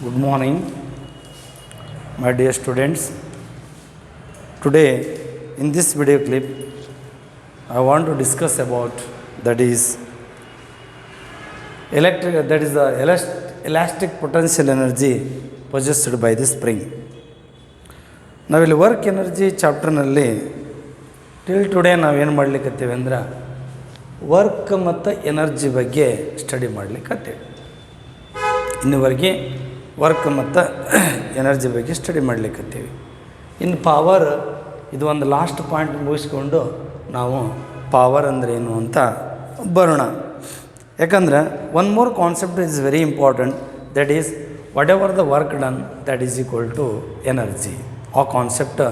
Good morning, my dear students. Today, in this video clip, I want to discuss about that is the elastic potential energy possessed by the spring. ನಾವಿಲ್ಲಿ work energy ಚಾಪ್ಟರ್ನಲ್ಲಿ till today ನಾವೇನು ಮಾಡಲಿಕ್ಕತ್ತೀವಿ ಅಂದ್ರೆ work ಮತ್ತು energy ಬಗ್ಗೆ study ಮಾಡಲಿಕ್ಕತ್ತೀವಿ. ಇನ್ನುವರೆಗೆ work ಮತ್ತು energy ಬಗ್ಗೆ study ಮಾಡಲಿಕ್ಕತ್ತೀವಿ. ಇನ್ನು power ಇದು ಒಂದು ಲಾಸ್ಟ್ ಪಾಯಿಂಟ್ ಮುಗಿಸ್ಕೊಂಡು ನಾವು ಪವರ್ ಅಂದರೆ ಏನು ಅಂತ ಬರೋಣ. ಯಾಕಂದ್ರೆ one more concept is very important, that is whatever the work done that is equal to energy. ಆ ಕಾನ್ಸೆಪ್ಟ್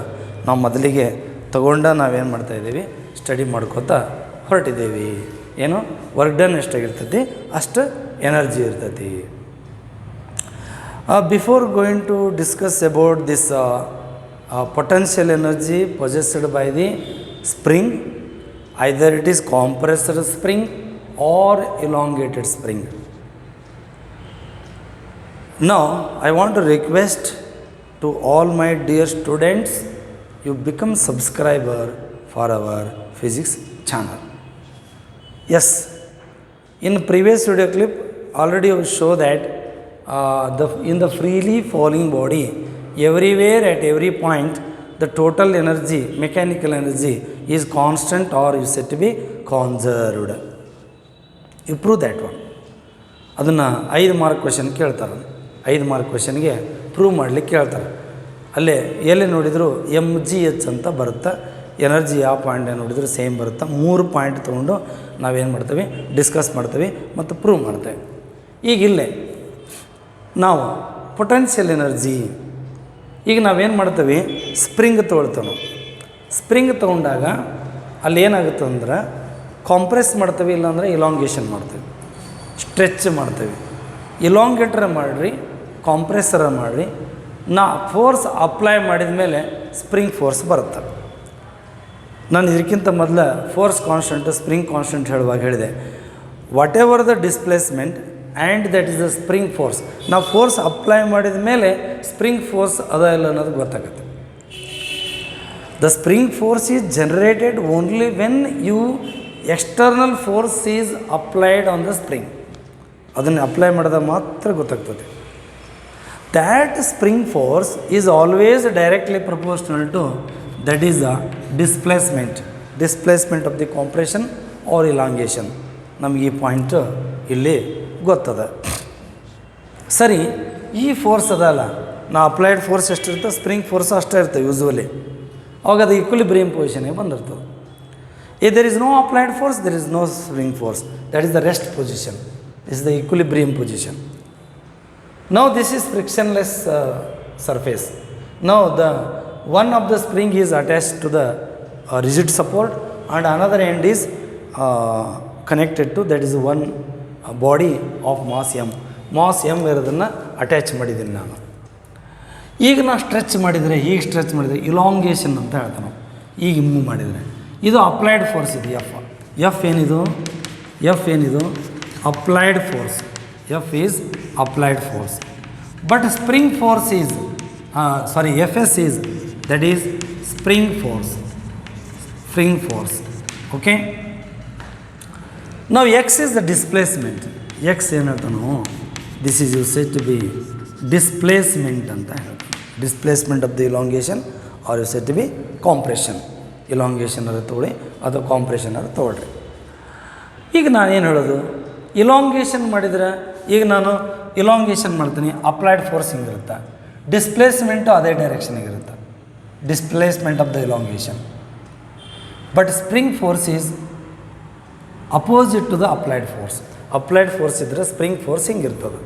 ನಾವು ಮೊದಲಿಗೆ ತಗೊಂಡು ನಾವೇನು ಮಾಡ್ತಾಯಿದ್ದೀವಿ, ಸ್ಟಡಿ ಮಾಡ್ಕೋತಾ ಹೊರಟಿದ್ದೀವಿ. ಏನು ವರ್ಕ್ ಡನ್ ಎಷ್ಟಾಗಿರ್ತೈತಿ ಅಷ್ಟು ಎನರ್ಜಿ ಇರ್ತೈತಿ. Before going to discuss about this potential energy possessed by the spring, either it is compressed spring or elongated spring. Now, I want to request to all my dear students, you become subscriber for our physics channel. Yes, in previous video clip, already I show that in the freely falling body, everywhere at every point, the total energy, mechanical energy is constant or is said to be conserved. You prove that one. ಅದನ್ನು 5 mark question ಕೇಳ್ತಾರೆ. 5 mark ಕ್ವೆಶನ್ಗೆ prove ಮಾಡಲಿಕ್ಕೆ ಕೇಳ್ತಾರೆ. ಅಲ್ಲೇ ಎಲ್ಲಿ ನೋಡಿದರೂ MGH ಅಂತ ಬರುತ್ತೆ. Energy ಯಾವ ಪಾಯಿಂಟ್ ನೋಡಿದರೂ ಸೇಮ್ ಬರುತ್ತೆ. 3 ಪಾಯಿಂಟ್ ತೊಗೊಂಡು ನಾವೇನು ಮಾಡ್ತೀವಿ, ಡಿಸ್ಕಸ್ ಮಾಡ್ತೀವಿ ಮತ್ತು ಪ್ರೂವ್ ಮಾಡ್ತೇವೆ. ಈಗ ಇಲ್ಲೇ ನಾವು ಪೊಟೆನ್ಷಿಯಲ್ ಎನರ್ಜಿ, ಈಗ ನಾವೇನು ಮಾಡ್ತೀವಿ, ಸ್ಪ್ರಿಂಗ್ ತೊಗೊಳ್ತೇವೆ. ಸ್ಪ್ರಿಂಗ್ ತೊಗೊಂಡಾಗ ಅಲ್ಲಿ ಏನಾಗುತ್ತೆ ಅಂದ್ರೆ ಕಾಂಪ್ರೆಸ್ ಮಾಡ್ತೀವಿ, ಇಲ್ಲಾಂದರೆ ಇಲಾಂಗೇಷನ್ ಮಾಡ್ತೀವಿ, ಸ್ಟ್ರೆಚ್ ಮಾಡ್ತೀವಿ. ಇಲಾಂಗೇಟರ್ ಮಾಡಿರಿ, ಕಾಂಪ್ರೆಸರ ಮಾಡಿರಿ, ಫೋರ್ಸ್ ಅಪ್ಲೈ ಮಾಡಿದ ಮೇಲೆ ಸ್ಪ್ರಿಂಗ್ ಫೋರ್ಸ್ ಬರುತ್ತೆ. ನಾನು ಇದಕ್ಕಿಂತ ಮೊದಲು ಫೋರ್ಸ್ ಕಾನ್ಸ್ಟೆಂಟ್, ಸ್ಪ್ರಿಂಗ್ ಕಾನ್ಸ್ಟೆಂಟ್ ಹೇಳುವಾಗ ಹೇಳಿದೆ, whatever the displacement and that is the spring force. ನಾವು ಫೋರ್ಸ್ ಅಪ್ಲೈ ಮಾಡಿದ ಮೇಲೆ ಸ್ಪ್ರಿಂಗ್ ಫೋರ್ಸ್ ಅದ ಇಲ್ಲ ಅನ್ನೋದು ಗೊತ್ತಾಗುತ್ತೆ. The spring force is generated only when you external force is applied on the spring. ಅದನ್ನು ಅಪ್ಲೈ ಮಾಡಿದಾಗ ಮಾತ್ರ ಗೊತ್ತಾಗ್ತದೆ. That spring force is always directly proportional to that is the displacement of the compression or elongation. ನಮಗೆ ಈ point ಇಲ್ಲಿ ಗೊತ್ತದ. ಸರಿ, ಈ ಫೋರ್ಸ್ ಅದಲ್ಲ, ನಾವು ಅಪ್ಲೈಡ್ ಫೋರ್ಸ್ ಎಷ್ಟಿರ್ತದೆ, ಸ್ಪ್ರಿಂಗ್ ಫೋರ್ಸ್ ಅಷ್ಟೇ ಇರ್ತವೆ ಯೂಸ್ವಲಿ. ಅವಾಗ ಅದು ಈಕ್ವಿಲಿಬ್ರಿಯಮ್ ಪೊಸಿಷನ್ಗೆ ಬಂದಿರ್ತದೆ. If there is no applied force, there is no spring force, that is the rest position, this is the equilibrium position. Now this is frictionless surface. Now the one of the spring is attached to the rigid support and another end is connected to, that is one body of mass M ಇರೋದನ್ನು attach ಮಾಡಿದ್ದೀನಿ ನಾನು. ಈಗ ನಾನು stretch ಮಾಡಿದರೆ, ಇಲಾಂಗೇಷನ್ ಅಂತ ಹೇಳ್ತಾನೆ ನಾವು. ಈಗ ಮೂವ್ ಮಾಡಿದರೆ ಇದು ಅಪ್ಲೈಡ್ ಫೋರ್ಸ್ ಇದೆ. ಎಫ್ ಏನಿದು applied force. F is applied force. But spring force is FS is that is spring force. Okay, now x is the displacement. x ಏನು ಹೇಳ್ತಾನೋ, this is you said to be displacement ಅಂತ ಹೇಳ್ತಾನೆ. Displacement of the elongation or you said to be compression. Elongation ಅರ ತೊಗೊಳ್ಳಿ, ಅದು compression ಅರ ತೊಗೊಳ್ರಿ. ಈಗ ನಾನೇನು ಹೇಳೋದು, ಇಲಾಂಗೇಷನ್ ಮಾಡಿದರೆ, ಈಗ ನಾನು ಇಲಾಂಗೇಷನ್ ಮಾಡ್ತೀನಿ, ಅಪ್ಲೈಡ್ ಫೋರ್ಸ್ ಹಿಂಗಿರುತ್ತೆ, ಡಿಸ್ಪ್ಲೇಸ್ಮೆಂಟು ಅದೇ ಡೈರೆಕ್ಷನಿಗಿರುತ್ತೆ, displacement of the elongation. But spring force is opposite to the applied force. Applied force ಇದ್ದರೆ ಸ್ಪ್ರಿಂಗ್ ಫೋರ್ಸ್ ಹಿಂಗಿರ್ತದೆ.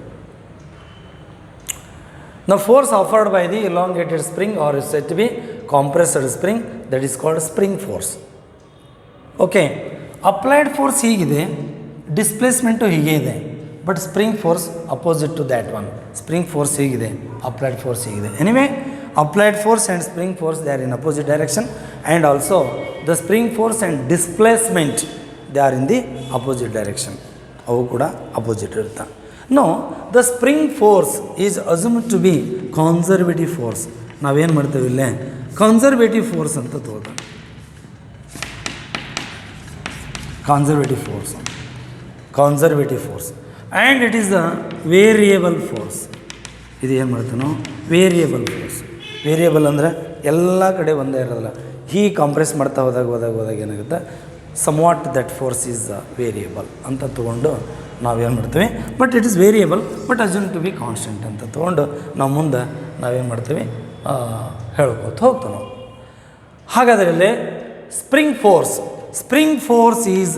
The force afforded by the elongated spring or is said to be compressed spring, that is called spring force. Okay, applied force ಹೀಗಿದೆ, displacement ಹೀಗೆ ಇದೆ, but spring force opposite to that one. Spring force ಹೀಗಿದೆ, applied force ಹೀಗಿದೆ. Anyway, applied force and spring force they are in opposite direction, and also the spring force and displacement they are in the opposite direction. ಅವು ಕೂಡ opposite ಇರುತ್ತೆ. No the spring force is assumed to be conservative force. ನಾವೇನು ಮಾಡ್ತೇವೆ ಇಲ್ಲೇ conservative force ಅಂತ ತೋದ conservative force and it is a variable force. ಇದು ಏನು ಮಾಡ್ತೀವಿ ನಾವು ವೇರಿಯೇಬಲ್ ಫೋರ್ಸ್. ವೇರಿಯೇಬಲ್ ಅಂದರೆ ಎಲ್ಲ ಕಡೆ ಒಂದೇ ಇರೋದಿಲ್ಲ. ಹೀ ಕಂಪ್ರೆಸ್ ಮಾಡ್ತಾ ಹೋದಾಗ ಏನಾಗುತ್ತೆ, somewhat that force is variable ಅಂತ ತೊಗೊಂಡು ನಾವೇನು ಮಾಡ್ತೀವಿ, but it is variable but assume to be constant ಅಂತ ತೊಗೊಂಡು ನಾವು ಮುಂದೆ ನಾವೇನು ಮಾಡ್ತೀವಿ ಹೇಳ್ಕೊತ ಹೋಗ್ತೀವಿ ನಾವು. ಹಾಗಾದರೆ ಇಲ್ಲಿ spring force is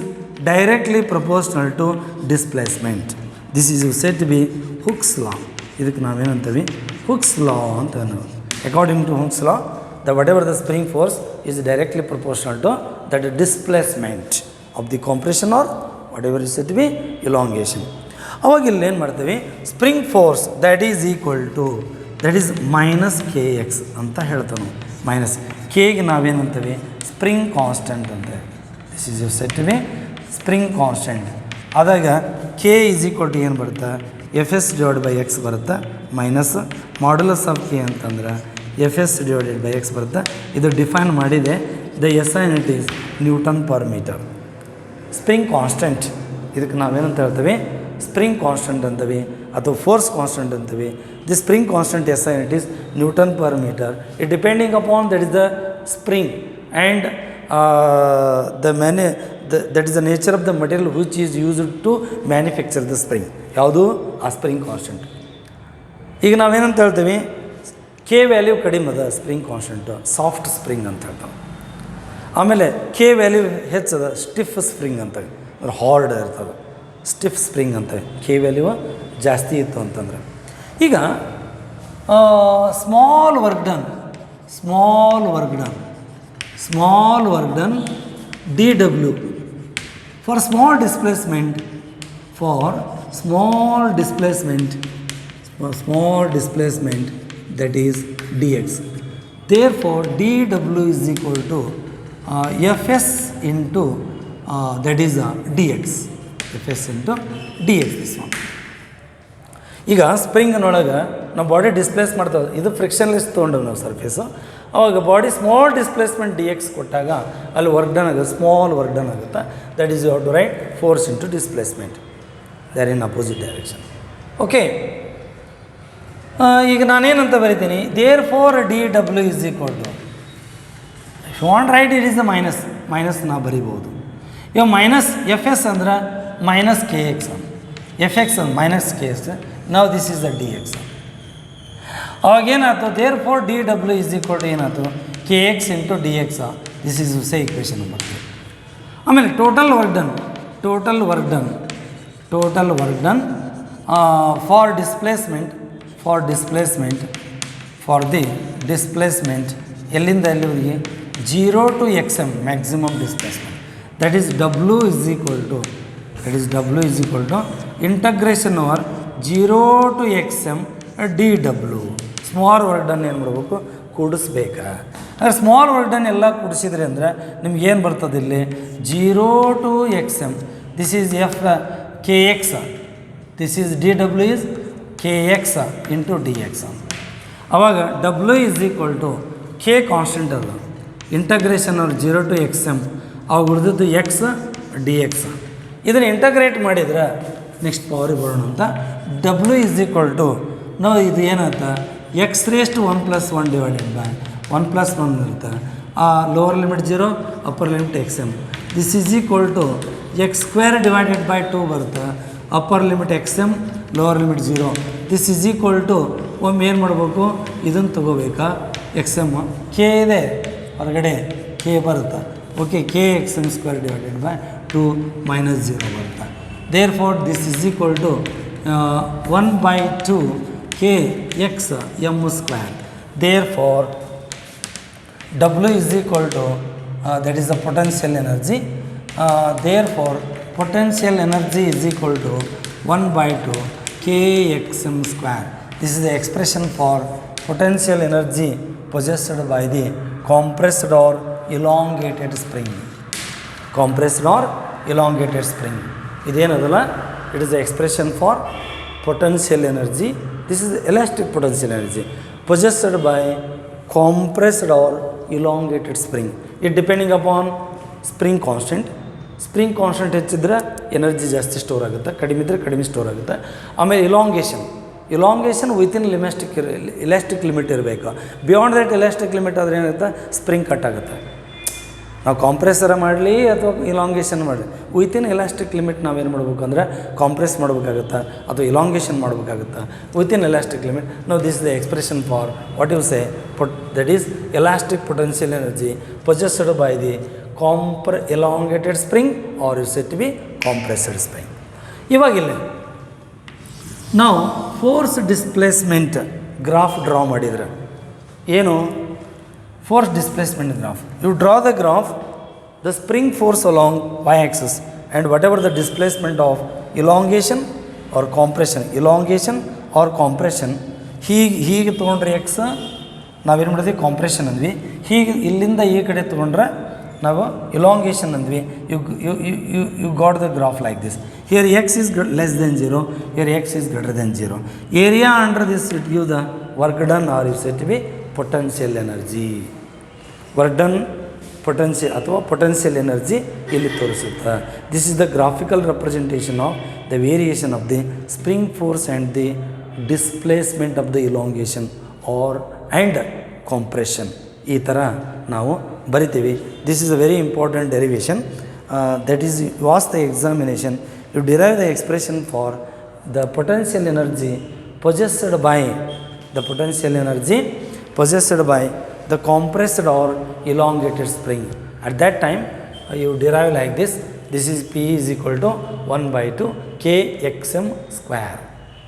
directly proportional to displacement. This is said to be Hooke's law. ಇದಕ್ಕೆ ನಾವೇನಂತೀವಿ ಹುಕ್ಸ್ ಲಾ ಅಂತ ನಾವು. According to Hooke's law, whatever the spring force is directly proportional to that displacement of the compression or whatever is said to be elongation. ಅವಾಗ ಇಲ್ಲಿ ಏನು ಮಾಡ್ತೀವಿ, spring force that is equal to that is minus k x ಅಂತ ಹೇಳ್ತಾವೆ. Minus ಕೆಗೆ ನಾವೇನಂತೀವಿ spring constant ಅಂತ. This is set to be spring constant. ಆದಾಗ K is equal to ಏನು ಬರುತ್ತೆ, F S divide by X ಬರುತ್ತೆ, ಮೈನಸ್ ಮಾಡ್ಯುಲಸ್ ಆಫ್ ಕೆ ಅಂತಂದ್ರೆ F S divided by X ಬರುತ್ತೆ. ಇದು ಡಿಫೈನ್ ಮಾಡಿದೆ. The S I it is newton per metre. Spring constant ಇದಕ್ಕೆ ನಾವೇನಂತ ಹೇಳ್ತೀವಿ, ಸ್ಪ್ರಿಂಗ್ ಕಾನ್ಸ್ಟೆಂಟ್ ಅಂತೀವಿ ಅಥವಾ ಫೋರ್ಸ್ ಕಾನ್ಸ್ಟೆಂಟ್ ಅಂತೀವಿ. The spring constant S I it is newton per metre. It depending upon that is the spring and that is the nature of the material which is used to manufacture the spring. ಯಾವುದು ಆ spring constant. ಈಗ ನಾವೇನಂತ ಹೇಳ್ತೀವಿ, K value ಕಡಿಮೆ ಅದ spring constant, soft spring ಅಂತ ಹೇಳ್ತಾವೆ. ಆಮೇಲೆ K value ಹೆಚ್ಚದ stiff spring ಅಂತೇಳಿ, ಅಂದ್ರೆ ಹಾರ್ಡ್ ಇರ್ತದೆ, ಸ್ಟಿಫ್ ಸ್ಪ್ರಿಂಗ್ ಅಂತೇಳಿ. ಕೆ ವ್ಯಾಲ್ಯೂ ಜಾಸ್ತಿ ಇತ್ತು ಅಂತಂದ್ರೆ. ಈಗ small work done dW for small displacement that is dx. Therefore dW is equal to fs into that is dx. fs into dx this one. ಈಗ ಸ್ಪ್ರಿಂಗ್ನೊಳಗೆ ನಾವು ಬಾಡಿ ಡಿಸ್ಪ್ಲೇಸ್ ಮಾಡ್ತೇವೆ. ಇದು frictionless ತೊಗೊಂಡೇವೆ ನಾವು ಸರ್ಫೇಸು. ಅವಾಗ body small displacement d x ಕೊಟ್ಟಾಗ ಅಲ್ಲಿ work done ಆಗುತ್ತೆ, small work done ಆಗುತ್ತೆ. That is you have to write force into displacement, they are in opposite direction. Okay, ಈಗ ನಾನೇನಂತ ಬರಿತೀನಿ, ದೇರ್ ಫೋರ್ ಡಿ ಡಬ್ಲ್ಯೂ is equal to, if you want write it is the minus ನಾವು ಬರಿಬೋದು. ಇವಾಗ minus f s ಅಂದ್ರೆ minus k x, f x ಅಂದ್ರೆ minus k x. ನಾವು this is the d x. ಅವಾಗೇನಾಯ್ತು, ದೇರ್ ಫೋರ್ ಡಿ ಡಬ್ಲ್ಯೂ is equal to ಏನಾಯ್ತು, k x into d x. This is say equation number 3. ಆಮೇಲೆ total work done for the displacement ಎಲ್ಲಿಂದ ಎಲ್ಲಿವರೆಗೆ, 0 to xm maximum displacement. That is ಡಬ್ಲ್ಯೂ is equal to integration over 0 to xm d ಡಬ್ಲ್ಯೂ. Small work done ಏನು ಮಾಡಬೇಕು, ಕೂಡಿಸ್ಬೇಕಾ. ಅಂದರೆ small work done ಎಲ್ಲ ಕೂಡಿಸಿದ್ರಿ ಅಂದರೆ ನಿಮ್ಗೆ ಏನು ಬರ್ತದೆ ಇಲ್ಲಿ, 0 to xm. This is f k x, this is d ಡಬ್ಲ್ಯೂ is k x into d x. ಅವಾಗ ಡಬ್ಲ್ಯೂ is equal to k constant ಅದು, ಇಂಟಗ್ರೇಷನ್ ಅವ್ರು 0 to xm, ಅವಾಗ ಉಳಿದದ್ದು ಎಕ್ಸ್ ಡಿ ಎಕ್ಸ್. ಇದನ್ನು ಇಂಟಗ್ರೇಟ್ ಮಾಡಿದ್ರೆ ನೆಕ್ಸ್ಟ್ ಪವರಿಗೆ ಬರೋಣ ಅಂತ. ಡಬ್ಲ್ಯೂ ಈಸ್ ಈಕ್ವಲ್ ಟು ನಾವು ಇದು ಏನಾಯ್ತು, ಎಕ್ಸ್ ರೇಸ್ಟ್ 1 + 1 ಡಿವೈಡೆಡ್ ಬೈ 1 + 1 ಇರುತ್ತೆ. ಆ lower limit 0, upper limit xm. This is equal to x square divided by 2 ಬರುತ್ತೆ. Upper limit xm, lower limit 0. This is equal to ಒಮ್ಮೆ ಏನು ಮಾಡಬೇಕು, ಇದನ್ನು ತೊಗೋಬೇಕಾ, xm ಕೆ ಇದೆ ಹೊರಗಡೆ ಕೆ ಬರುತ್ತೆ. Okay, k xm square divided by 2 - 0 ಬರುತ್ತೆ. Therefore this is equal to 1/2 k x m square. Therefore W is equal to that is the potential energy. Therefore potential energy is equal to 1/2 k x m square. This is the expression for potential energy possessed by the compressed or elongated spring. Compressed or elongated spring. ಇದೇನದಲ್ಲ, it is the expression for potential energy. This is elastic potential energy possessed by compressed or elongated spring. It depending upon spring constant. Spring constant ಹೆಚ್ಚಿದ್ರೆ energy ಜಾಸ್ತಿ store ಆಗುತ್ತೆ, ಕಡಿಮೆ ಇದ್ದರೆ ಕಡಿಮೆ store ಆಗುತ್ತೆ. ಆಮೇಲೆ elongation within elastic limit ಇರಬೇಕು. Beyond that elastic limit ಆದರೆ ಏನಾಗುತ್ತೆ, ಸ್ಪ್ರಿಂಗ್ ಕಟ್ ಆಗುತ್ತೆ. ನಾವು ಕಾಂಪ್ರೆಸರ ಮಾಡಲಿ ಅಥವಾ ಇಲಾಂಗೇಷನ್ ಮಾಡಲಿ, ವಿತಿನ್ ಇಲಾಸ್ಟಿಕ್ ಲಿಮಿಟ್ ನಾವೇನು ಮಾಡಬೇಕು ಅಂದರೆ ಕಾಂಪ್ರೆಸ್ ಮಾಡಬೇಕಾಗುತ್ತೆ ಅಥವಾ ಇಲಾಂಗೇಷನ್ ಮಾಡಬೇಕಾಗುತ್ತೆ ವಿತಿನ್ ಇಲಾಸ್ಟಿಕ್ ಲಿಮಿಟ್. ನಾವು this is the expression for what you say that is elastic potential energy possessed by the elongated spring or is said to be compressed spring. ಇವಾಗಿಲ್ಲ ನಾವು force displacement graph draw ಮಾಡಿದ್ರೆ ಏನು, force displacement graph, you draw the graph the spring force along y axis and whatever the displacement of elongation or compression ಹೀಗೆ ತೊಗೊಂಡ್ರೆ X ನಾವೇನು ಮಾಡಿದ್ವಿ compression ಅಂದ್ವಿ, ಹೀಗೆ ಇಲ್ಲಿಂದ ಈ ಕಡೆ ತೊಗೊಂಡ್ರೆ ನಾವು ಇಲಾಂಗೇಷನ್ ಅಂದ್ವಿ. You got the graph like this. Here x is less than 0, here x is greater than 0. Area under this it give the work done or is said to be potential energy. Work done potential ಅಥವಾ potential energy ಇಲ್ಲಿ ತೋರಿಸುತ್ತೆ. This is the graphical representation of the variation of the spring force and the displacement of the elongation or and compression. ಈ ಥರ ನಾವು ಬರಿತೀವಿ. This is a very important derivation that is was the examination. You derive the expression for the potential energy possessed by the compressed or elongated spring. At that time you derive like this. This is P is equal to 1/2 kxm square.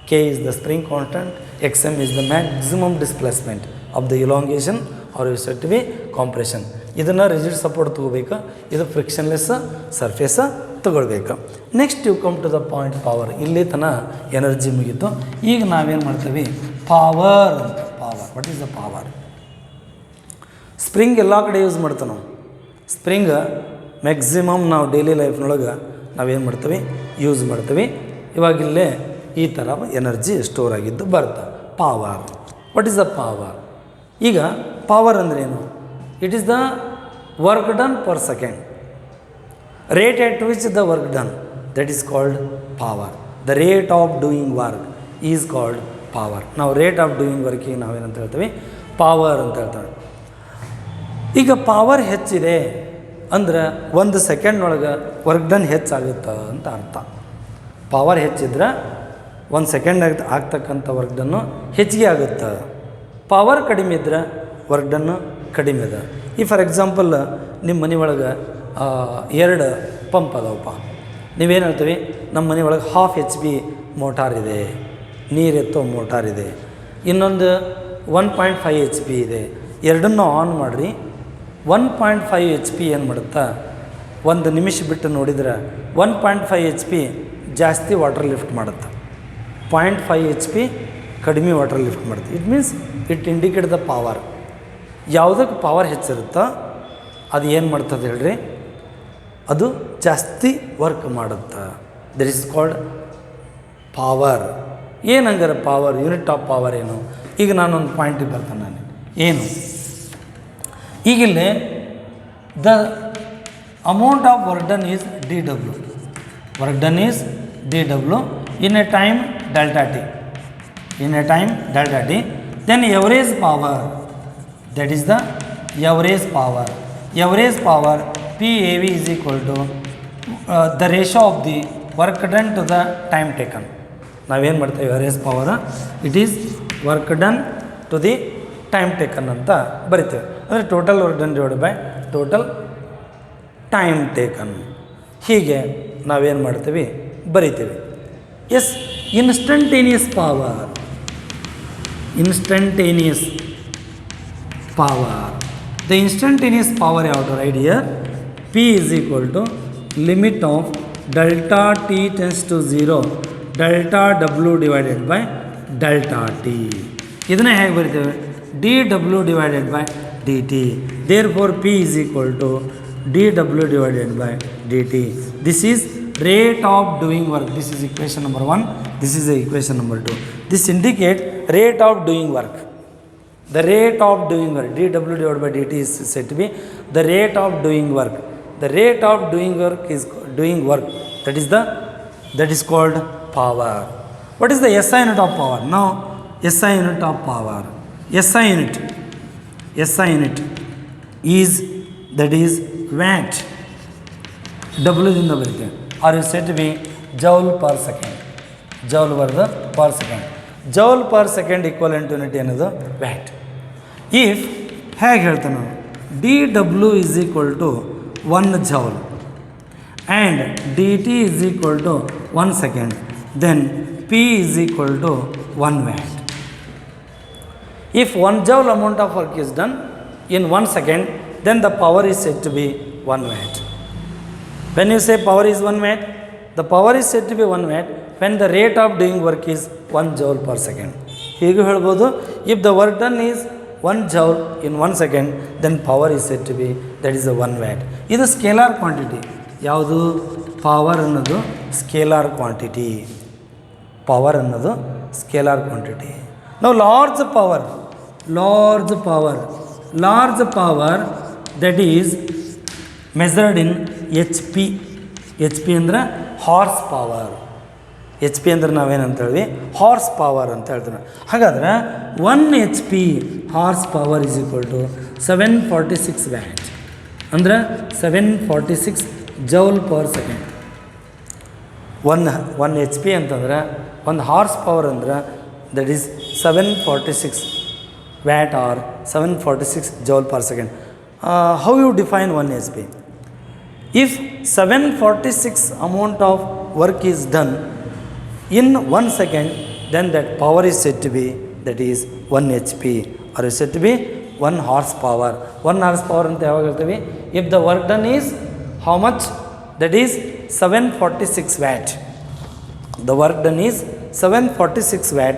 K is the spring constant, xm is the maximum displacement of the elongation or is said to be compression. ಇದನ್ನು rigid support ತೊಗೋಬೇಕು, ಇದು frictionless ಸರ್ಫೇಸ ತೊಗೊಳ್ಬೇಕು. Next you come to the point power. ಇಲ್ಲಿ ತನಕ energy ಮುಗೀತು. ಈಗ ನಾವೇನು ಮಾಡ್ತೀವಿ, ಪವರ್ ಅಂತ. What is the power? Spring ಎಲ್ಲ ಕಡೆ ಯೂಸ್ ಮಾಡ್ತೀವಿ ನಾವು. ಸ್ಪ್ರಿಂಗ್ ಮ್ಯಾಕ್ಸಿಮಮ್ ನಾವು ಡೈಲಿ ಲೈಫ್ನೊಳಗೆ ನಾವೇನು ಮಾಡ್ತೀವಿ, ಯೂಸ್ ಮಾಡ್ತೀವಿ. ಇವಾಗಿಲ್ಲೇ ಈ ಥರ ಎನರ್ಜಿ ಸ್ಟೋರ್ ಆಗಿದ್ದು ಬರುತ್ತೆ. Power, what is the power? ಈಗ ಪವರ್ ಅಂದರೆ ಏನು? It is the work done per second, rate at which the work done, that is called power. The rate of doing work is called power. ನಾವು rate of doing ವರ್ಕಿಗೆ ನಾವೇನಂತ ಹೇಳ್ತೀವಿ, power ಅಂತ ಹೇಳ್ತೇವೆ. ಈಗ power ಹೆಚ್ಚಿದೆ ಅಂದ್ರೆ 1 ಸೆಕೆಂಡ್ನೊಳಗೆ ವರ್ಕ್ ಡನ್ ಹೆಚ್ಚಾಗುತ್ತೆ ಅಂತ ಅರ್ಥ. ಪವರ್ ಹೆಚ್ಚಿದ್ರೆ 1 ಸೆಕೆಂಡ್ ಆಗ್ತಕ್ಕಂಥ ವರ್ಕ್ ಡನ್ನು ಹೆಚ್ಚಿಗೆ ಆಗುತ್ತೆ. ಪವರ್ ಕಡಿಮೆ ಇದ್ರೆ ವರ್ಕ್ ಡನ್ನು ಕಡಿಮೆ ಇದೆ. ಈ ಫಾರ್ ಎಕ್ಸಾಂಪಲ್ ನಿಮ್ಮ ಮನೆ ಒಳಗೆ 2 ಪಂಪ್ ಅದಾವಪ್ಪ. ನೀವೇನು ಹೇಳ್ತೀವಿ, ನಮ್ಮ ಮನೆ ಒಳಗೆ 1/2 HP ಮೋಟಾರ್ ಇದೆ, ನೀರೆತ್ತೋ ಮೋಟಾರ್ ಇದೆ, ಇನ್ನೊಂದು 1.5 HP ಇದೆ. ಎರಡನ್ನೂ ಆನ್ ಮಾಡಿರಿ. 1.5 HP ಏನು ಮಾಡುತ್ತಾ, 1 ನಿಮಿಷ ಬಿಟ್ಟು ನೋಡಿದ್ರೆ 1.5 HP ಜಾಸ್ತಿ ವಾಟರ್ ಲಿಫ್ಟ್ ಮಾಡುತ್ತೆ, 0.5 HP ಕಡಿಮೆ ವಾಟರ್ ಲಿಫ್ಟ್ ಮಾಡುತ್ತೆ. It means it indicate the power. ಯಾವುದಕ್ಕೆ ಪವರ್ ಹೆಚ್ಚಿರುತ್ತೋ ಅದು ಏನು ಮಾಡ್ತದೆ ಹೇಳ್ರಿ, ಅದು ಜಾಸ್ತಿ ವರ್ಕ್ ಮಾಡುತ್ತೆ. That is called power. ಏನು ಹಂಗಾರೆ ಪವರ್? ಯೂನಿಟ್ ಆಫ್ ಪವರ್ ಏನು? ಈಗ ನಾನೊಂದು ಪಾಯಿಂಟಿಗೆ ಬರ್ತಾನೆ. ನಾನು ಏನು ಈಗಿಲ್ಲೇ the amount of work done is DW. Work done is DW in a time delta T. Then average power, that is the average power. Average power PAV is equal to the ratio of the work done to the time taken. ನಾವೇನು ಮಾಡ್ತೇವೆ, average power it is work done to the time taken ಅಂತ ಬರಿತೇವೆ. ಅಂದರೆ total work done divide by total time taken. ಹೀಗೆ ನಾವೇನು ಮಾಡ್ತೀವಿ, ಬರಿತೀವಿ. Yes, instantaneous power. Instantaneous power. The instantaneous power you have to write here. P is equal to limit of delta T tends to 0 delta W divided by delta T. ಇದನ್ನೇ ಹೇಗೆ ಬರೀತೇವೆ, dW divided by dt. Therefore P is equal to dW divided by dt. This is rate of doing work. This is equation number 1. This is the equation number 2. This indicate rate of doing work. The rate of doing work, dw divided by dt is said to be the rate of doing work. The rate of doing work is doing work. That is called power. What is the SI unit of power? Now SI unit of power. SI unit is, that is watt. W ದಿಂದ ಬರುತ್ತೆ. Or is said to be joule per second. Joule per second. Joule per second equivalent unit ಏನದು? Watt. If ಹೇಗೆ ಹೇಳ್ತಾನೆ ನಾವು, dW is equal to 1 joule and dt is equal to 1 second, then P is equal to 1 watt. If 1 joule amount of work is done in 1 second, then the power is said to be 1 watt. When you say power is 1 watt, the power is said to be 1 watt when the rate of doing work is 1 joule per second. ಹೀಗೆ ಹೇಳ್ಬೋದು, if the work done is 1 joule in 1 second, then power is said to be, that is a 1 watt. ಇದು scalar quantity. ಯಾವುದು? Power ಅನ್ನೋದು scalar quantity. Power ಅನ್ನೋದು scalar quantity. ನಾವು large power that is measured in HP. HP ಅಂದರೆ horse power. H P ಅಂದ್ರೆ ನಾವೇನಂತ ಹೇಳಿವಿ? Horse power ಅಂತ ಹೇಳ್ತೀವಿ. ಹಾಗಾದ್ರೆ 1 HP horse power is equal to 746 watt. ಅಂದ್ರೆ 746 ಜೌಲ್ ಪರ್ ಸೆಕೆಂಡ್. 1 HP ಅಂತಂದ್ರೆ ಒಂದು ಹಾರ್ಸ್ ಪವರ್ ಅಂದ್ರೆ that is 746 watt or 746 joule per second. How you define 1 HP? If 746 amount of work is done in 1 second, then that power is said to be, that is 1 HP, or is said to be 1 horsepower. 1 horsepower anta yavaga helteve? If the work done is how much? That is 746 watt. The work done is 746 watt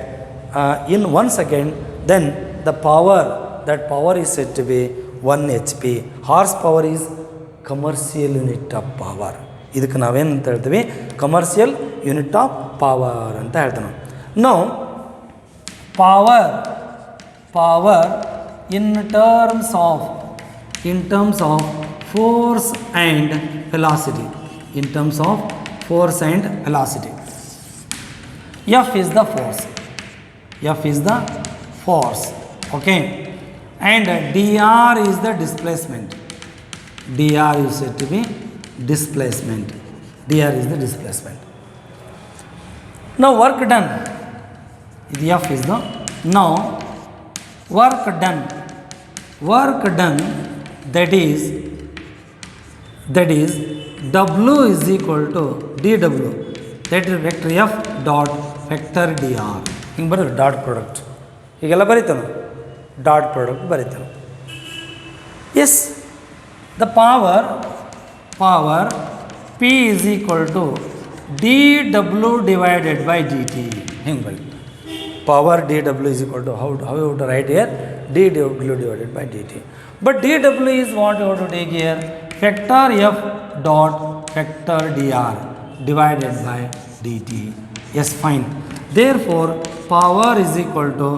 in 1 second, then the power, that power is said to be 1 HP. Horsepower is commercial unit of power. ಇದಕ್ಕೆ ನಾವೇನಂತ ಹೇಳ್ತೀವಿ? Commercial unit of power ಅಂತ ಹೇಳ್ತೀವಿ. ನಾವು power in terms of force and velocity. F is the force. Okay, and dr is the displacement. dr is said to be displacement. Now work done, F is the, now work done, that is W is equal to dW, that is vector F dot vector dr. ಹಿಂಗೆ ಬರೋದು dot product. ಹೀಗೆಲ್ಲ ಬರೀತಾನೆ, dot product ಬರೀತಾನೆ. Yes, the power P is equal to dW divided by dt. ಹಿಂಗೆ ಬರೀ power dW is equal to, how you have to write here? dW divided by dt. But dW is what you have to take here? Vector F dot vector dr divided by dt. Yes, fine. Therefore power is equal to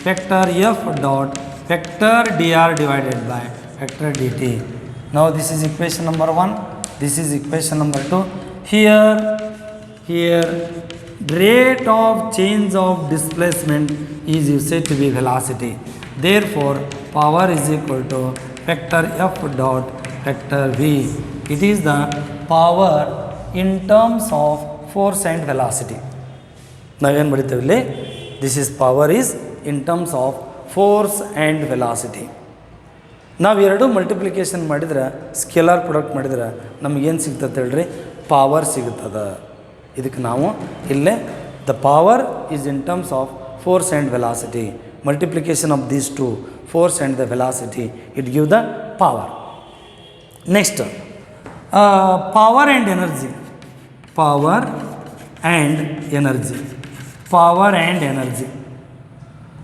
vector F dot vector dr divided by vector dt. Now this is equation number 1, this is equation number 2. Here rate of change of displacement is said to be velocity. Therefore power is equal to vector F dot vector V. It is the power in terms of force and velocity. ನಾವೇನು ಬರೀತೇವೆ ಇಲ್ಲಿ? This is power is in terms of force and velocity. ನಾವು ಎರಡು multiplication ಮಾಡಿದ್ರೆ, scalar product ಮಾಡಿದ್ರೆ ನಮಗೇನು ಸಿಗ್ತದೆ ಹೇಳ್ರಿ? Power ಸಿಗುತ್ತದೆ. ಇದಕ್ಕೆ ನಾವು ಇಲ್ಲೇ the power is in terms of force and velocity. Multiplication of these two, force and the velocity, it give the power. Next power and energy.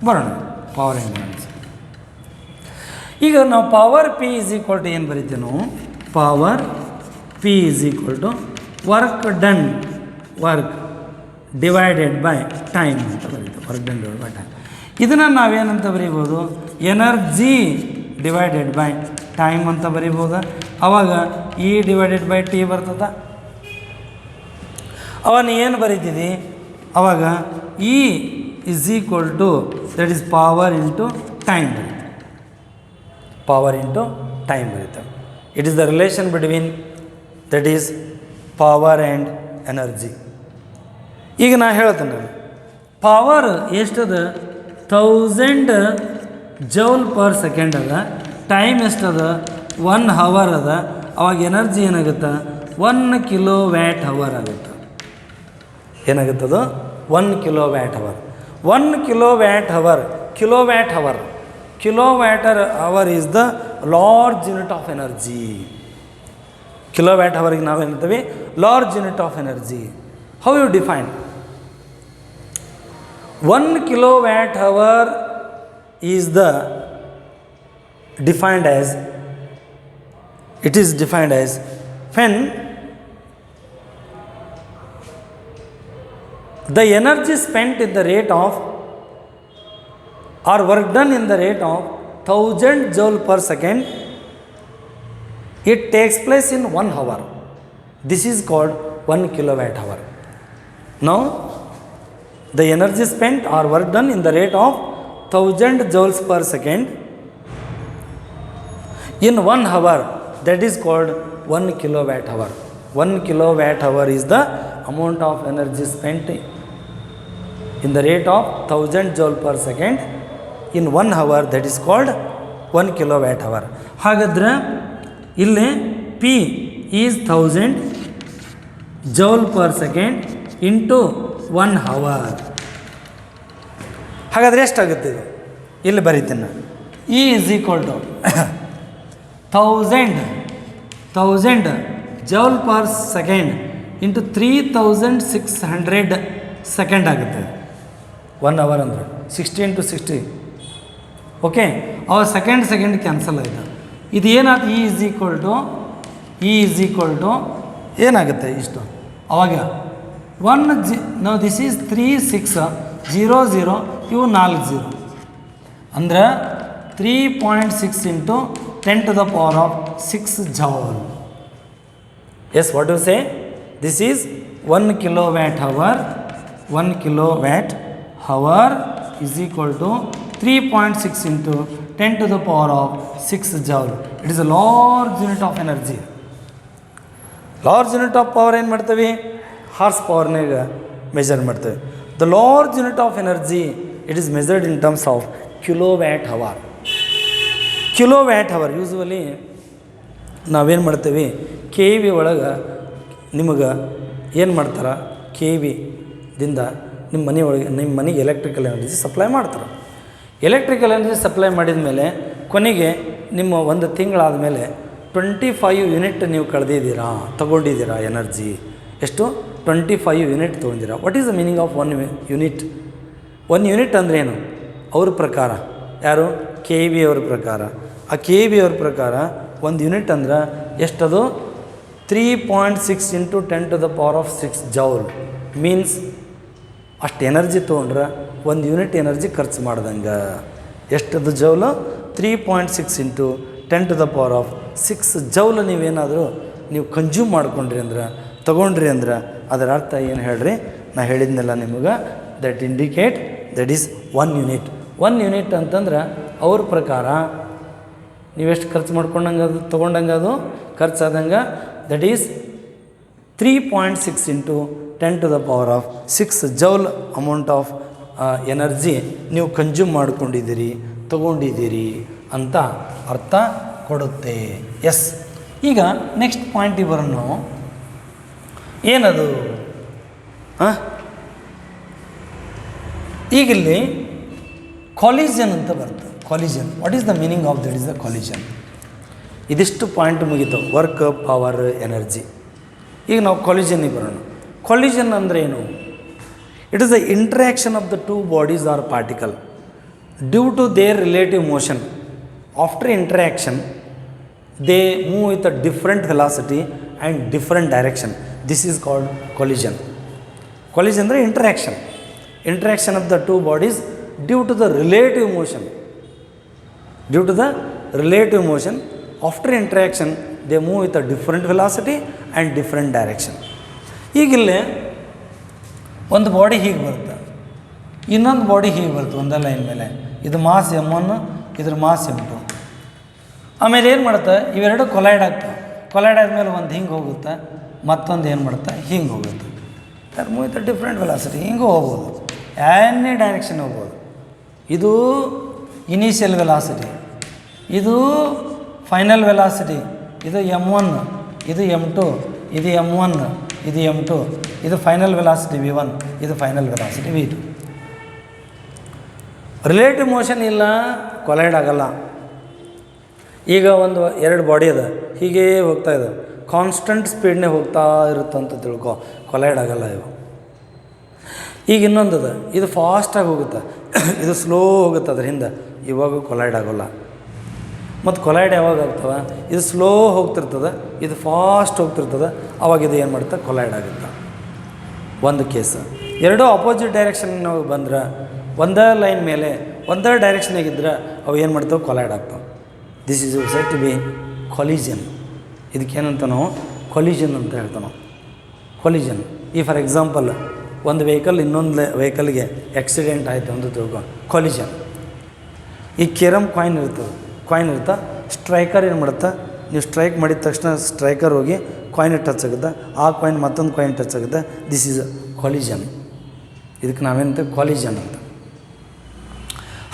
ಬರೋಣ. Power and energy. ಈಗ ನಾವು power P is equal to ಏನು ಬರೀತೀವಿ ನಾವು? Power P is equal to work done work divided by time ಅಂತ ಬರೀತೀವಿ. Work done divide by time. ಇದನ್ನು ನಾವೇನಂತ ಬರೀಬೋದು, ಎನರ್ಜಿ ಡಿವೈಡೆಡ್ ಬೈ ಟೈಮ್ ಅಂತ ಬರೀಬೋದಾ. ಅವಾಗ ಇ ಡಿವೈಡೆಡ್ ಬೈ ಟಿ ಬರ್ತದ. ಅವನು ಏನು ಬರೀತಿದ್ದಿ ಅವಾಗ e is equal to that is power into time ಬರೀತೀವಿ. ಪವರ್ ಇಂಟು ಟೈಮ್ ಬರೀತೇವೆ. It is the relation between that is power and energy. ಈಗ ನಾ ಹೇಳ್ತೇನೆ, ನಾನು ಪವರ್ ಎಷ್ಟದ 1000 ಜೌಲ್ ಪರ್ ಸೆಕೆಂಡ್ ಅದ, ಟೈಮ್ ಎಷ್ಟದ 1 ಹವರ್ ಅದ. ಅವಾಗ ಎನರ್ಜಿ ಏನಾಗುತ್ತೆ 1 ಕಿಲೋ ವ್ಯಾಟ್ ಹವರ್ ಆಗುತ್ತೆ. ಏನಾಗುತ್ತದು 1 kilo watt hour. 1 kilo watt hour, kilo watt hour, kilo watt hour is the large unit of energy. Kilo watt ಹವರ್ಗೆ ನಾವು ಏನಂತೀವಿ, large unit of energy. How you define 1 kilowatt hour is the defined as, it is defined as when the energy spent in the rate of or work done in the rate of 1000 joule per second, it takes place in 1 hour. This is called 1 kilowatt hour. Now the energy spent or work done in the rate of 1000 joules per second in 1 hour, that is called 1 kilowatt hour. 1 kilowatt hour is the amount of energy spent in the rate of 1000 joule per second in 1 hour, that is called 1 kilowatt hour. ಹಾಗಾದ್ರೆ ಇಲ್ಲಿ P is 1000 joule per second into 1 hour. ಹಾಗಾದರೆ ಎಷ್ಟಾಗುತ್ತೆ ಇದು? ಇಲ್ಲಿ ಬರೀತೀನಿ ನಾನು. E is equal to 1000 joule per second into 3600 second ಆಗುತ್ತೆ. 1 hour ಅಂದರೆ 60 ಇಂಟು 60. ಓಕೆ, ಅವ ಸೆಕೆಂಡ್ ಕ್ಯಾನ್ಸಲ್ ಆಯಿತು. ಇದು ಏನಾಯ್ತು, ಇ ಇಸ್ ಈಕ್ವಲ್ ಟು ಏನಾಗುತ್ತೆ ಇಷ್ಟು. ಅವಾಗ 1 ನಾವು ದಿಸ್ ಈಸ್ 3600, ಇವು 4 0 ಅಂದ್ರೆ 3.6 into 10 to the power of 6 joule. Yes, what do you say? This is 1 kilowatt hour. 1 kilowatt hour is equal to 3.6 into 10 to the power of 6 joule. It is a large unit of energy. Large unit of power ಏನು ಮಾಡ್ತೀವಿ, horse ಪವರ್ನಾಗ measure ಮಾಡ್ತೇವೆ. The large unit of energy it is measured in terms of kilowatt hour. Kilowatt hour usually ನಾವೇನು ಮಾಡ್ತೇವೆ, K V ಒಳಗೆ ನಿಮಗೆ ಏನು ಮಾಡ್ತಾರೆ, K ವಿದಿಂದ ನಿಮ್ಮ ಮನೆಗೆ ಎಲೆಕ್ಟ್ರಿಕಲ್ ಎನರ್ಜಿ ಸಪ್ಲೈ ಮಾಡ್ತಾರೆ. ಎಲೆಕ್ಟ್ರಿಕಲ್ ಎನರ್ಜಿ ಸಪ್ಲೈ ಮಾಡಿದ ಮೇಲೆ ಕೊನೆಗೆ ನಿಮ್ಮ 1 ತಿಂಗಳಾದ ಮೇಲೆ 25 ಯೂನಿಟ್ ನೀವು ತಗೊಂಡಿದ್ದೀರಾ ಎನರ್ಜಿ. ಎಷ್ಟು? 25 ಯೂನಿಟ್ ತೊಗೊಂಡಿರ. What is the meaning of 1 unit? 1 unit ಅಂದರೆ ಏನು ಅವ್ರ ಪ್ರಕಾರ? ಯಾರು? ಕೆ ವಿ ಅವ್ರ ಪ್ರಕಾರ. ಆ ಕೆ ವಿ ಅವ್ರ ಪ್ರಕಾರ 1 ಯೂನಿಟ್ ಅಂದ್ರೆ ಎಷ್ಟದು? 3.6 into 10 to the power of 6 joule. Means ಅಷ್ಟು ಎನರ್ಜಿ ತೊಗೊಂಡ್ರೆ 1 ಯೂನಿಟ್ ಎನರ್ಜಿ ಖರ್ಚು ಮಾಡ್ದಂಗೆ. ಎಷ್ಟದು ಜೌಲು? 3.6 into 10 to the power of 6 joule ನೀವೇನಾದರೂ ನೀವು ಕನ್ಸ್ಯೂಮ್ ಮಾಡ್ಕೊಂಡ್ರಿ ಅಂದ್ರೆ, ತೊಗೊಂಡ್ರಿ ಅಂದ್ರೆ ಅದರ ಅರ್ಥ ಏನು ಹೇಳ್ರಿ? ನಾ ಹೇಳಿದ್ನೆಲ್ಲ ನಿಮಗೆ, that indicate that is 1 unit. 1 unit ಅಂತಂದ್ರೆ ಅವ್ರ ಪ್ರಕಾರ ನೀವೆಷ್ಟು ಖರ್ಚು ಮಾಡ್ಕೊಂಡಂಗೆ ಅದು ತೊಗೊಂಡಂಗೆ ಅದು ಖರ್ಚಾದಂಗೆ, that is 3.6 into 10 to the power of 6 joule amount of energy ನೀವು ಕನ್ಸ್ಯೂಮ್ ಮಾಡ್ಕೊಂಡಿದ್ದೀರಿ, ತೊಗೊಂಡಿದ್ದೀರಿ ಅಂತ ಅರ್ಥ ಕೊಡುತ್ತೆ. ಎಸ್, ಈಗ ನೆಕ್ಸ್ಟ್ ಪಾಯಿಂಟಿಗೆ ಬರೋಣ. ಏನದು? ಈಗಿಲ್ಲಿ ಕಾಲಿಜನ್ ಅಂತ ಬರ್ತದೆ. Collision, what is the meaning of that is the collision? ಇದಿಷ್ಟು ಪಾಯಿಂಟ್ ಮುಗೀತು, ವರ್ಕ್, ಪವರ್, ಎನರ್ಜಿ. ಈಗ ನಾವು ಕಾಲಿಜನ್ನಿಗೆ ಬರೋಣ. ಕಾಲಿಜನ್ ಅಂದರೆ ಏನು? It is the interaction of the 2 bodies or particle due to their relative motion. After interaction they move with a different velocity and different direction. This is called collision. Collision ಅಂದರೆ interaction of the two bodies due to the relative motion. Due to the relative motion after interaction they move with a different velocity and different direction. ಈಗಿಲ್ಲೇ ಒಂದು body ಹೀಗೆ ಬರುತ್ತೆ, ಇನ್ನೊಂದು body ಹೀಗೆ ಬರುತ್ತೆ ಒಂದೇ line ಮೇಲೆ. ಇದು ಮಾಸ್ M1, ಇದ್ರ ಮಾಸ್ M2. ಆಮೇಲೆ ಏನು ಮಾಡುತ್ತೆ, ಇವೆರಡು ಕೊಲೈಡ್ ಆಗ್ತವೆ. ಕೊಲೈಡ್ ಆದಮೇಲೆ ಒಂದು ಹಿಂಗೆ ಹೋಗುತ್ತೆ, ಮತ್ತೊಂದು ಏನು ಮಾಡುತ್ತೆ, ಹಿಂಗೆ ಹೋಗುತ್ತೆ. That move with different velocity. ಹಿಂಗೆ ಹೋಗ್ಬೋದು, ಎನಿ ಡೈರೆಕ್ಷನ್ ಹೋಗ್ಬೋದು. ಇದು ಇನಿಷಿಯಲ್ ವೆಲಾಸಿಟಿ, ಇದು ಫೈನಲ್ ವೆಲಾಸಿಟಿ. ಇದು M1, ಇದು M2, ಇದು M1, ಇದು M2, ಇದು ಫೈನಲ್ ವೆಲಾಸಿಟಿ V1, ಇದು final velocity V2. Relative motion ಇಲ್ಲ, ಕೊಲೈಡ್ ಆಗಲ್ಲ. ಈಗ ಒಂದು ಎರಡು ಬಾಡಿ ಅದ, ಹೀಗೇ ಹೋಗ್ತಾ ಇದೆ, ಕಾನ್ಸ್ಟಂಟ್ ಸ್ಪೀಡ್ನೇ ಹೋಗ್ತಾ ಇರುತ್ತೆ ಅಂತ ತಿಳ್ಕೊ, ಕೊಲೈಡ್ ಆಗಲ್ಲ ಇವು. ಈಗ ಇನ್ನೊಂದದ, ಇದು ಫಾಸ್ಟಾಗಿ ಹೋಗುತ್ತೆ, ಇದು ಸ್ಲೋ ಹೋಗುತ್ತೆ ಅದ್ರ ಹಿಂದೆ, ಇವಾಗ ಕೊಲೈಡ್ ಆಗೋಲ್ಲ. ಮತ್ತು ಕೊಲೈಡ್ ಯಾವಾಗ ಆಗ್ತವೆ, ಇದು ಸ್ಲೋ ಹೋಗ್ತಿರ್ತದೆ, ಇದು ಫಾಸ್ಟ್ ಹೋಗ್ತಿರ್ತದೆ, ಅವಾಗ ಇದು ಏನು ಮಾಡುತ್ತೆ, ಕೊಲೈಡ್ ಆಗುತ್ತೆ. ಒಂದು ಕೇಸ್. ಎರಡೂ ಅಪೋಸಿಟ್ ಡೈರೆಕ್ಷನ್ ನಾವು ಬಂದ್ರೆ, ಒಂದೇ ಲೈನ್ ಮೇಲೆ ಒಂದೇ ಡೈರೆಕ್ಷನಾಗಿದ್ದರೆ ಅವು ಏನು ಮಾಡ್ತಾವೆ, ಕೊಲೈಡ್ ಆಗ್ತಾವೆ. This is set to be collision. ಇದಕ್ಕೇನಂತ ನಾವು ಕೊಲಿಷನ್ ಅಂತ ಹೇಳ್ತಾವೆ ನಾವು. ಕೊಲಿಷನ್. ಈ ಫಾರ್ ಎಕ್ಸಾಂಪಲ್ ಒಂದು ವೆಹಿಕಲ್ ಇನ್ನೊಂದು ವೆಹಿಕಲ್ಗೆ ಆಕ್ಸಿಡೆಂಟ್ ಆಯಿತು ಅಂತ ತಿಳ್ಕೊ, ಕೊಲಿಷನ್. ಈ ಕೇರಮ್ ಕಾಯಿನ್ ಇರುತ್ತೆ, ಸ್ಟ್ರೈಕರ್ ಏನು ಮಾಡುತ್ತೆ, ನೀವು ಸ್ಟ್ರೈಕ್ ಮಾಡಿದ ತಕ್ಷಣ ಸ್ಟ್ರೈಕರ್ ಹೋಗಿ ಕಾಯಿನ್ ಟಚ್ ಆಗುತ್ತೆ, ಆ ಕಾಯಿನ್ ಮತ್ತೊಂದು ಕಾಯಿನ್ ಟಚ್ ಆಗುತ್ತೆ. This is collision. ಇದಕ್ಕೆ ನಾವೇನಂತ ಕೊಲಿಷನ್ ಅಂತ.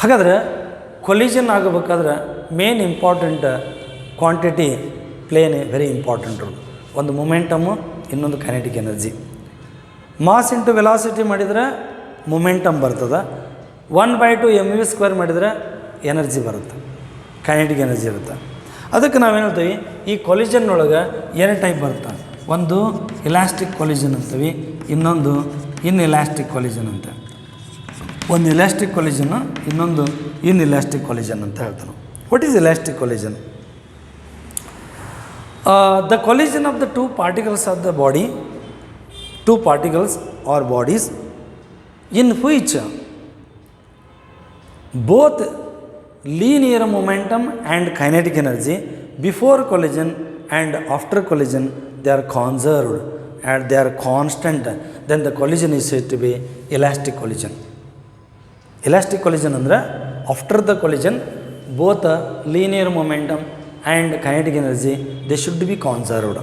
ಹಾಗಾದರೆ ಕೊಲಿಷನ್ ಆಗಬೇಕಾದ್ರೆ main important quantity plain very important role. ಒಂದು ಮೊಮೆಂಟಮು, ಇನ್ನೊಂದು kinetic energy. Mass into velocity ಮಾಡಿದರೆ ಮೊಮೆಂಟಮ್ ಬರ್ತದೆ. 1/2 mv² ಮಾಡಿದರೆ ಎನರ್ಜಿ ಬರುತ್ತೆ, ಕೈನೆಟಿಕ್ ಎನರ್ಜಿ ಇರುತ್ತೆ. ಅದಕ್ಕೆ ನಾವೇನು ಹೇಳ್ತೀವಿ, ಈ ಕೊಲಿಷನ್ನೊಳಗೆ ಎರಡು ಟೈಪ್ ಬರುತ್ತೆ. ಒಂದು ಇಲಾಸ್ಟಿಕ್ ಕೊಲಿಷನ್ ಅಂತೀವಿ, ಇನ್ನೊಂದು ಇನ್ಇಲಾಸ್ಟಿಕ್ ಕೊಲಿಷನ್ ಅಂತ. ಒಂದು ಇಲಾಸ್ಟಿಕ್ ಕೊಲಿಷನ್ನು, ಇನ್ನೊಂದು ಇನ್ಇಲಾಸ್ಟಿಕ್ ಕೊಲಿಷನ್ ಅಂತ ಹೇಳ್ತಾನೆ. What is elastic collision? The collision of the two particles of the body, two particles or bodies in which both linear momentum and kinetic energy before collision and after collision they are conserved and they are constant, then the collision is said to be elastic collision. Elastic collision ಅಂದರೆ after the collision both linear momentum and kinetic energy they should be conserved.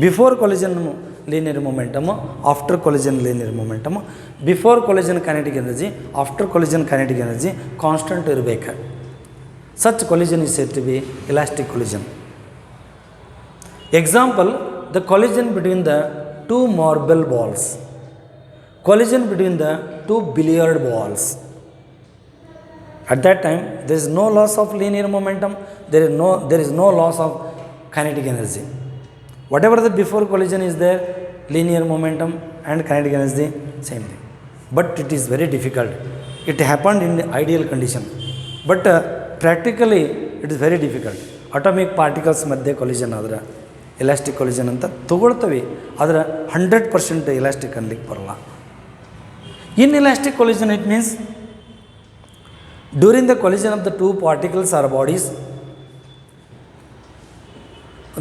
Before collision linear momentum, after collision linear momentum, before collision kinetic energy, after collision kinetic energy constant ಇರಬೇಕು. Such collision is said to be elastic collision. Example, the collision between the two marble balls, collision between the two billiard balls. At that time there is no loss of linear momentum, there is no loss of kinetic energy. Whatever the before collision is there, linear momentum and kinetic energy same thing. But it is very difficult. It happened in the ideal condition, but practically it is very difficult. Atomic particles ಮಧ್ಯೆ collision ಆದರೆ elastic collision ಅಂತ ತಗೊಳ್ತವೆ, ಆದರೆ 100% elastic ಅನ್ಲಿಕ್ಕೆ ಬರಲ್ಲ. Inelastic collision, it means during the collision of the two particles or bodies,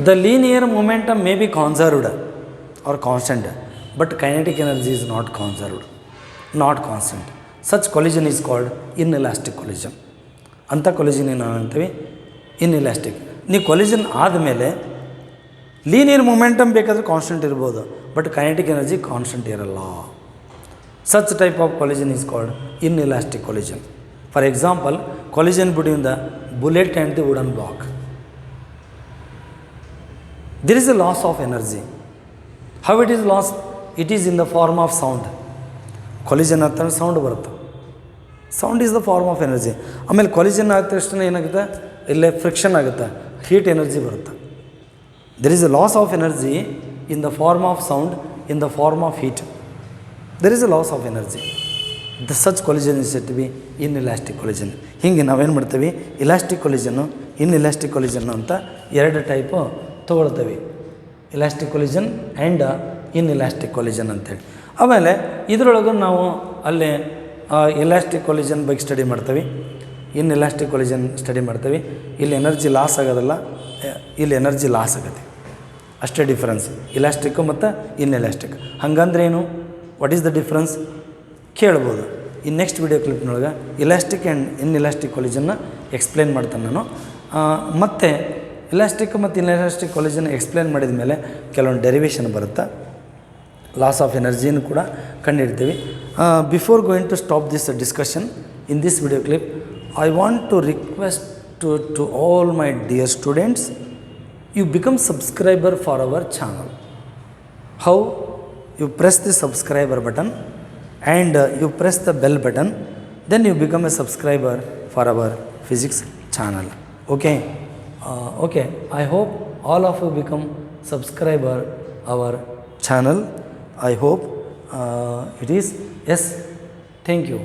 the linear momentum may be conserved or constant, but kinetic energy is not conserved, not constant. Such collision is called inelastic collision. ಅಂಥ collision ಏನು ಅಂತೀವಿ, inelastic. ನೀವು collision ಆದಮೇಲೆ linear momentum ಬೇಕಾದರೆ constant ಇರ್ಬೋದು, but kinetic energy constant ಇರಲ್ಲ. Such type of collision is called inelastic collision. For example, collision between the bullet and the wooden block. There is a loss of energy. How it is lost? It is in the form of sound. Collision ಆಗ್ತಾ sound ಬರುತ್ತೆ. Sound is the form of energy. ಆಮೇಲೆ collision ಆದ ತಕ್ಷಣ ಏನಾಗುತ್ತೆ, ಇಲ್ಲೇ friction ಆಗುತ್ತೆ, heat energy ಬರುತ್ತೆ. There is a loss of energy in the form of sound, in the form of heat. There is a loss of energy. The such collision is said to be inelastic collision. ಹೀಗೆ ನಾವೇನು ಮಾಡ್ತೀವಿ, elastic ಕೊಲಿಷನ್ನು, ಇನ್ಇಲಾಸ್ಟಿಕ್ ಕೊಲಿಷನ್ನು ಅಂತ ಎರಡು type ತೊಗೊಳ್ತೀವಿ. Elastic collision and in elastic collision ಅಂತೇಳಿ. ಆಮೇಲೆ ಇದರೊಳಗೆ ನಾವು ಅಲ್ಲಿ ಇಲಾಸ್ಟಿಕ್ ಕೊಲಿಜನ್ ಬಗ್ಗೆ ಸ್ಟಡಿ ಮಾಡ್ತೀವಿ, ಇನ್ ಇಲಾಸ್ಟಿಕ್ ಕೊಲಿಜನ್ ಸ್ಟಡಿ ಮಾಡ್ತೀವಿ. ಇಲ್ಲಿ ಎನರ್ಜಿ ಲಾಸ್ ಆಗೋದಲ್ಲ, ಇಲ್ಲಿ ಎನರ್ಜಿ ಲಾಸ್ ಆಗುತ್ತೆ, ಅಷ್ಟೇ ಡಿಫ್ರೆನ್ಸ್ ಇಲಾಸ್ಟಿಕ್ಕು ಮತ್ತು ಇನ್ ಇಲಾಸ್ಟಿಕ್. ಹಾಗಂದ್ರೆ ಏನು, ವಾಟ್ ಈಸ್ ದ ಡಿಫ್ರೆನ್ಸ್ ಕೇಳ್ಬೋದು. ಈ ನೆಕ್ಸ್ಟ್ ವಿಡಿಯೋ ಕ್ಲಿಪ್ನೊಳಗೆ ಇಲಾಸ್ಟಿಕ್ ಆ್ಯಂಡ್ ಇನ್ ಇಲಾಸ್ಟಿಕ್ ಕೊಲಿಜನ್ನ ಎಕ್ಸ್ಪ್ಲೇನ್ ಮಾಡ್ತಾನೆ ನಾನು. ಮತ್ತು ಇಲಾಸ್ಟಿಕ್ ಮತ್ತು ಇನ್ ಇಲಾಸ್ಟಿಕ್ ಕೊಲಿಜನ್ ಎಕ್ಸ್ಪ್ಲೇನ್ ಮಾಡಿದ ಮೇಲೆ ಕೆಲವೊಂದು ಡೆರಿವೇಷನ್ ಬರುತ್ತೆ, ಲಾಸ್ ಆಫ್ ಎನರ್ಜಿನೂ ಕೂಡ ಕಂಡುಹಿಡ್ತೀವಿ. Before going to stop this discussion in this video clip, I want to request to all my dear students, you become subscriber for our channel. How? You press the subscriber button and you press the bell button, then you become a subscriber for our physics channel. Okay? Okay, I hope all of you become subscriber our channel. I hope it is. Yes, thank you.